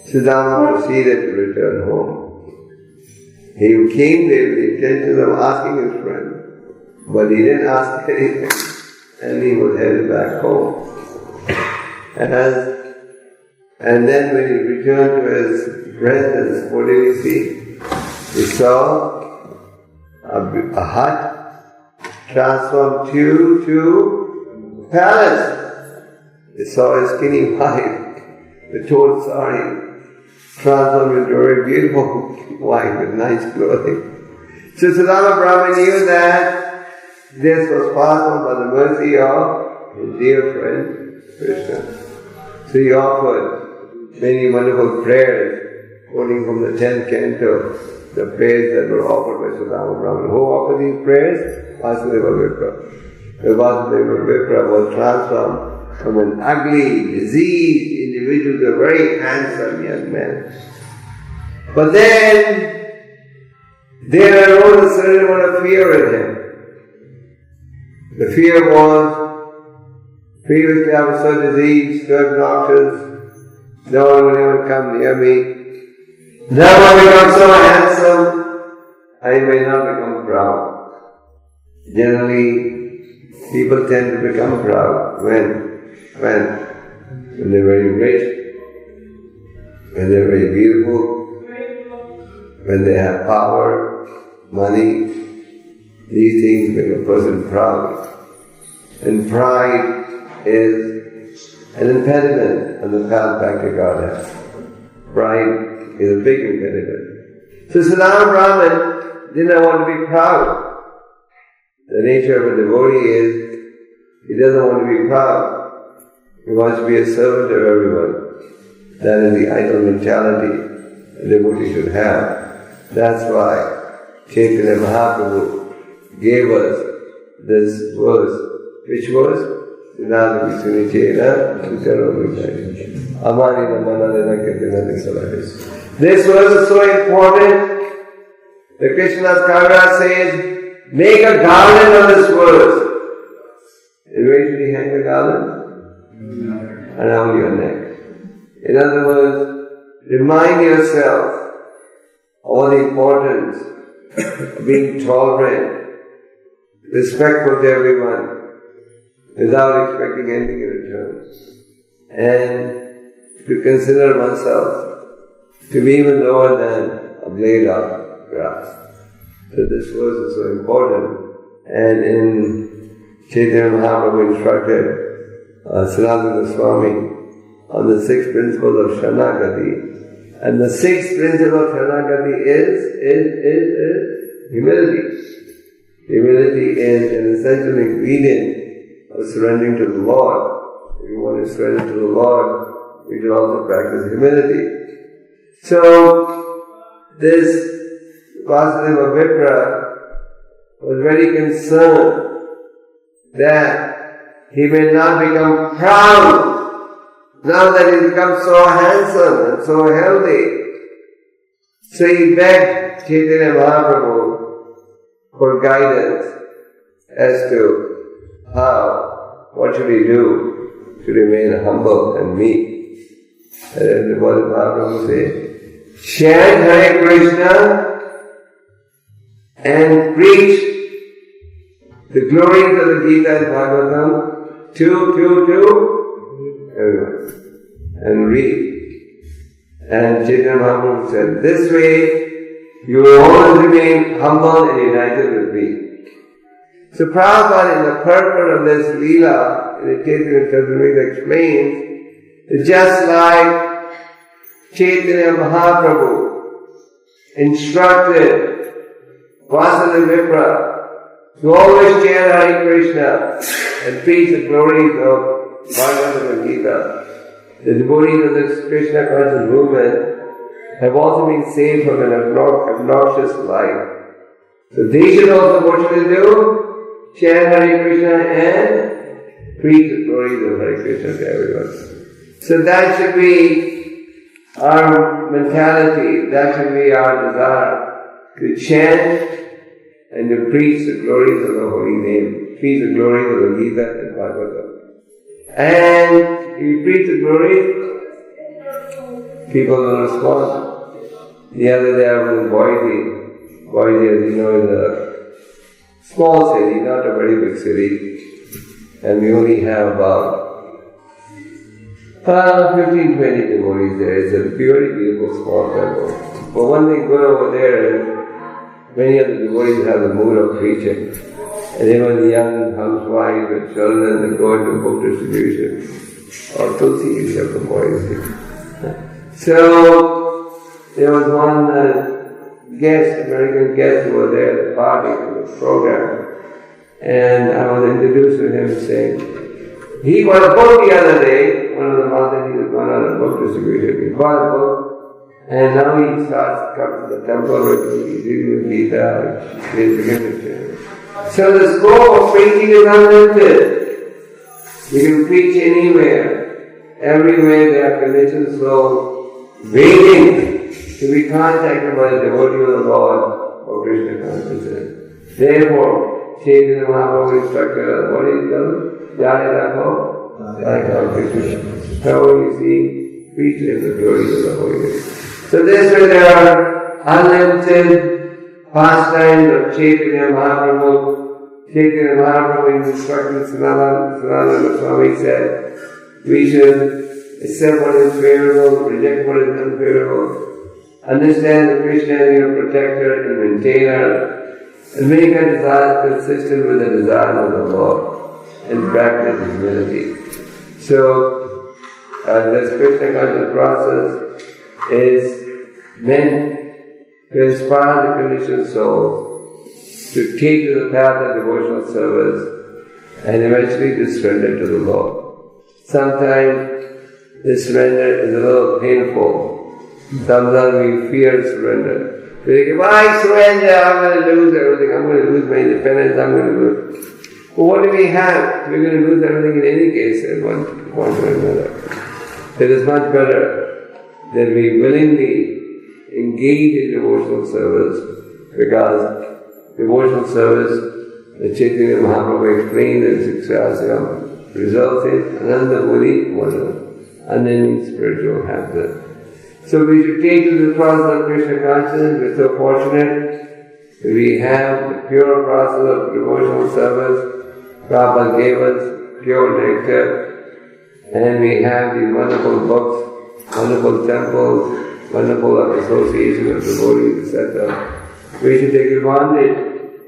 Sudama proceeded to return home. He came there with the intention of asking his friend, but he didn't ask anything. And he was headed back home. And then when he returned to his residence, what did he see? He saw a hut transformed to a palace. He saw his skinny wife, the torn sari, transformed into a very beautiful wife with nice clothing. So Sudama Brahman knew that this was possible by the mercy of his dear friend Krishna. So he offered many wonderful prayers, quoting from the 10th canto, the prayers that were offered by Sudama Brahman. Who offered these prayers? Vasudeva Vipra. The Vasudeva Vipra was transformed from an ugly, diseased individual to a very handsome young man. But then, there arose a certain amount of fear in him. The fear was, previously I was so diseased, so obnoxious, no one will ever come near me. Now I become so handsome, I may not become proud. Generally, people tend to become proud when they're very rich, when they're very beautiful, when they have power, money. These things make a person proud. And pride is an impediment on the path back to Godhead. Pride is a big impediment. So Sanatana Brahman did not want to be proud. The nature of a devotee is, he doesn't want to be proud. He wants to be a servant of everyone. That is the ideal mentality a devotee should have. That's why Chaitanya Mahaprabhu gave us this verse. Which verse? This verse is so important. The Krishna's Kavira says, make a garland of this verse. And where should you hang the garland? Around your neck. In other words, remind yourself of the importance of being tolerant, respectful to everyone, without expecting anything in return. And to consider oneself to be even lower than a blade of grass. So this verse is so important. And in Chaitanya Mahaprabhu instructed Sanatana Goswami on the 6 principles of Sharanagati. And the 6th principle of Sharanagati is humility. Humility is an essential ingredient of surrendering to the Lord. If you want to surrender to the Lord, you should also practice humility. So, this Vasudeva Vipra was very concerned that he may not become proud now that he's become so handsome and so healthy. So he begged Chaitanya Mahaprabhu for guidance as to what should he do to remain humble and meek. And the Mahaprabhu said, chant Hare Krishna and preach the glories of the Gita and Bhagavatam to everyone. And read. And Chaitanya Mahaprabhu said, this way you will always remain humble and united with me. So Prabhupada, in the purport of this Leela, in the Chaitanya Charitamrita explains, it's just like Chaitanya Mahaprabhu instructed Vasudeva Vipra to always chant Hare Krishna and preach the glories of Bhagavatam and Gita. The devotees of this Krishna conscious movement have also been saved from an obnoxious life. So they should also, what should they do? Chant Hare Krishna and preach the glories of Hare Krishna to everyone. So that should be our mentality, that should be our desire, to chant and to preach the glories of the holy name, preach the glories of the Gita and Bhagavatam. And if you preach the glories, people will respond. The other day I was in Boise. Boise, as you know, is a small city, not a very big city. And we only have about 15, 20 devotees there. It's a very beautiful small temple. But one thing good over there is many of the devotees have the mood of preaching. And even the young housewives and children that go into book distribution or Tulsi area from Boise. So, there was one guest, American guest who was there at the party for the program, and I was introduced to him saying, he bought a book the other day, one of the Madhya has gone on a book distribution, he bought a book, and now he starts to come to the temple, he's reading the Gita, he's beginning to So the scope of preaching is unlimited. You can preach anywhere. Everywhere there are conditioned souls waiting to be contacted by the devotee of the Lord or Krishna consciousness. Therefore, Chaitanya Mahaprabhu instructed us, what is it? Jaya Rakho, Jaya Rakho Krishna. How you see, preaching the glory of the Holy Ghost. So this way there are unlimited pastimes of Chaitanya Mahaprabhu. Chaitanya Mahaprabhu instructed Sanatana Goswami said, we should accept what is favorable, reject what is unfavorable, understand that Krishna is your protector and maintainer, and make our desires consistent with the desires of the Lord, and practice humility. So, this Krishna conscious process is meant to inspire the conditioned soul to take to the path of devotional service and eventually to surrender to the Lord. Sometimes this surrender is a little painful. Sometimes we fear surrender. We think, if I surrender, I'm going to lose everything. I'm going to lose my independence. I'm going to lose. But what do we have? We're going to lose everything in any case at one point or another. It is much better that we willingly engage in devotional service, because devotional service, the Chaitanya Mahaprabhu explained in Siksasya, results in Ananda Muni Vana, unending spiritual happiness. So we should take to the process of Krishna consciousness. We're so fortunate that we have the pure process of devotional service. Prabhupada gave us pure nectar, and we have these wonderful books, wonderful temples, wonderful association of devotees, etc. We should take advantage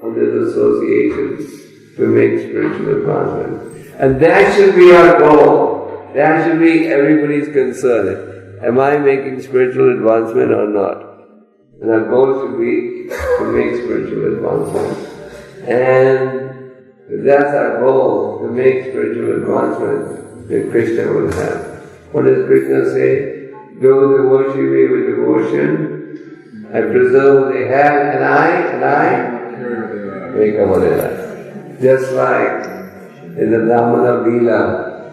of this association to make spiritual advancement. And that should be our goal. That should be everybody's concern. Am I making spiritual advancement or not? And our goal should be to make spiritual advancement. And if that's our goal, to make spiritual advancement, then Krishna will have. What does Krishna say? Those who worship me with devotion, I preserve what they have, and I make up what they have. Just like in the Brahmana Leela,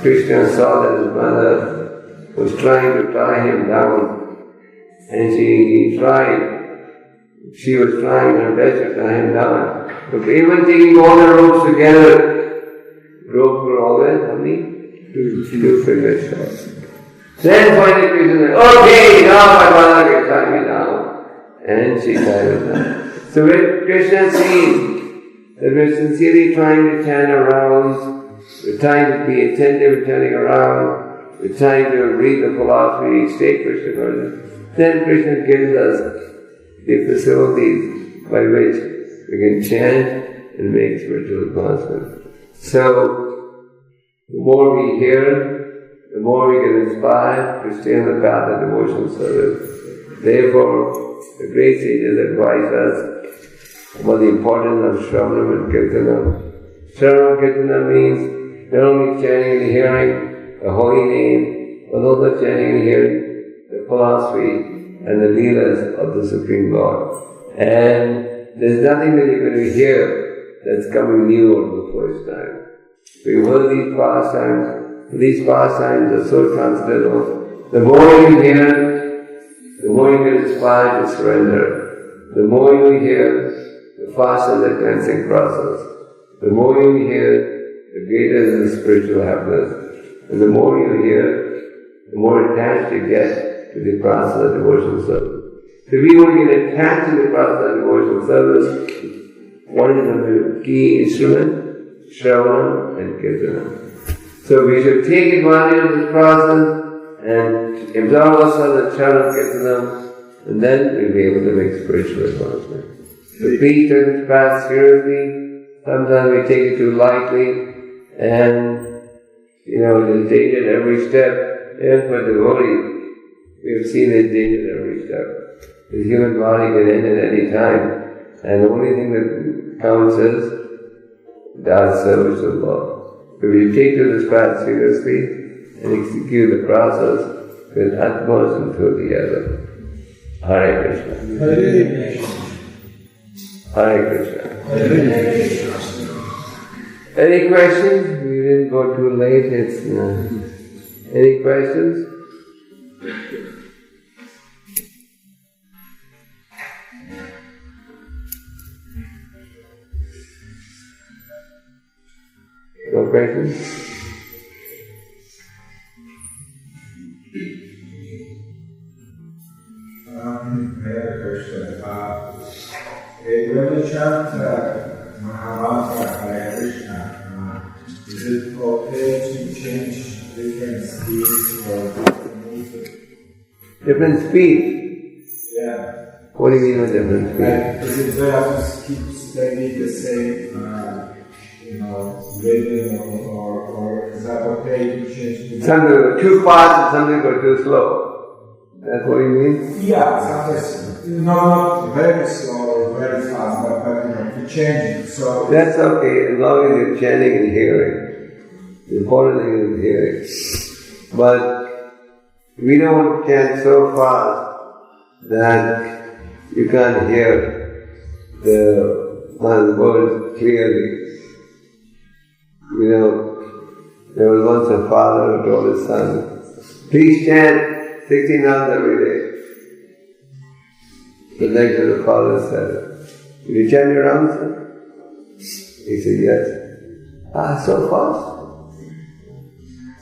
Krishna saw that his mother was trying to tie him down, and he tried. She was trying her best to tie him down. But even taking all the ropes together, ropes were always how many? 2 fingers short. Then finally Krishna said, okay, now my mother can tie me down. And she tied him down. So when Krishna sees that we're sincerely trying to turn around, we're trying to be attentive, turning around, we're trying to read the philosophy, stay Krishna conscious, then Krishna gives us the facilities by which we can chant and make spiritual advancement. So, the more we hear, the more we can inspire to stay on the path of devotional service. Therefore, the great sages advise us about the importance of Shravanam and Kirtanam. Shravanam and Kirtanam means not only chanting and hearing the holy name, but also chanting and hearing the philosophy and the leelas of the Supreme Lord. And there's nothing that you're going to hear that's coming new for the first time. We've heard these pastimes. These pastimes are so transcendental. The more you hear, the more you get inspired to surrender. The more you hear, the faster the cleansing process. The more you hear, the greater is the spiritual happiness. And the more you hear, the more attached you get to the process of devotional service. So if we want to get attached to the process of devotional service, what is the key instrument? Shravanam and Kirtanam. So we should take advantage of this process and absorb ourselves in Shravanam and Kirtanam, and then we'll be able to make spiritual advancement. So please take this path seriously. Sometimes we take it too lightly, and there's danger at every step. Even for devotees, we have seen there's danger at every step. The human body can end at any time, and the only thing that counts is God's service to the Lord. If we take to this path seriously and execute the process with utmost enthusiasm. Hare Krishna. Hare Krishna. Hare Krishna. Any questions? We didn't go too late. It's any questions? No questions? I have a question. When you chant Mahamantra Hare Krishna, is it okay to change different speeds or different music? Different speed? Yeah. What do you mean by different speed? Is it better to keep steady the same, rhythm, or is that okay to change? Some go too fast and some go too slow. That's what you mean? Yeah, sometimes not very slow or very fast, but to change it. So that's okay as long as you're chanting and hearing. The important thing is hearing. But we don't chant so fast that you can't hear the words clearly. There was once a father who told his son, please chant 16 rounds every day. The next day the father said, will you chant your rounds, son? He said, yes. So fast?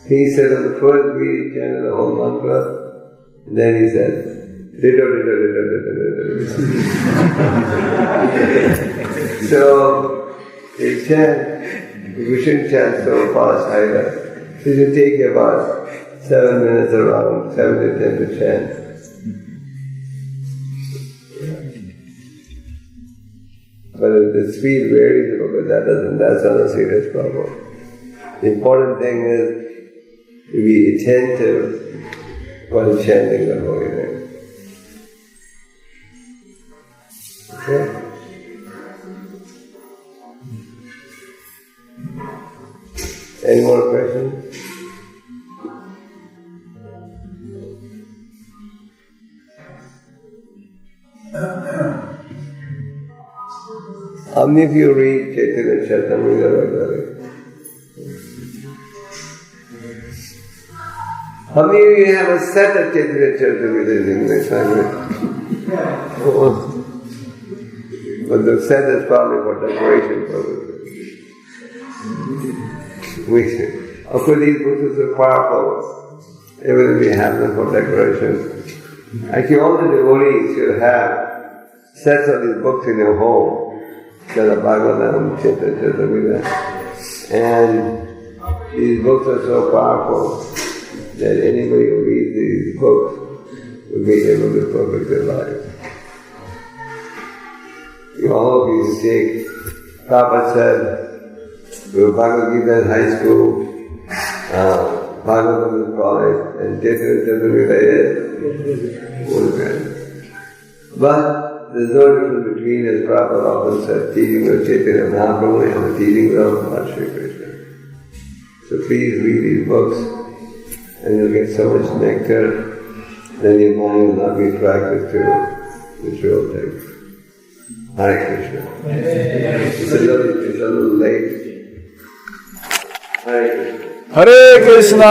He said on the first beat he chanted the whole mantra, and then he said, ditto, ditto, ditto, ditto, ditto. So, they chant. We shouldn't chant so fast either. It should take you about 7 minutes around, 7 to 10 to chant. But the speed varies a little bit, that's not a serious problem. The important thing is to be attentive while chanting the holy name. Okay? Any more questions? How many of you read Chaitanya Charitamrita regularly? How many of you have a set of Chaitanya Charitamrita in English language? But the set is probably for decoration purposes. Of course, these books are so powerful. Everything we have them for decoration. Actually, all the devotees should have sets of these books in your home. The Bhagavatam, Chaitanya Charitamrita. And these books are so powerful that anybody who reads these books will be able to perfect their life. All of you take, Prabhupada said, Bhagavad Gita in high school, Bhagavatam in college, and Chaitanya Charitamrita is. But there's no difference between, as Prabhupada often said, teaching of Chaitanya Mahaprabhu and the teaching of Lord Sri Krishna. So please read these books and you'll get so much nectar, then your mind will not be attracted to material things. Hare Krishna. It's a little late. Hare Krishna. Hare Krishna.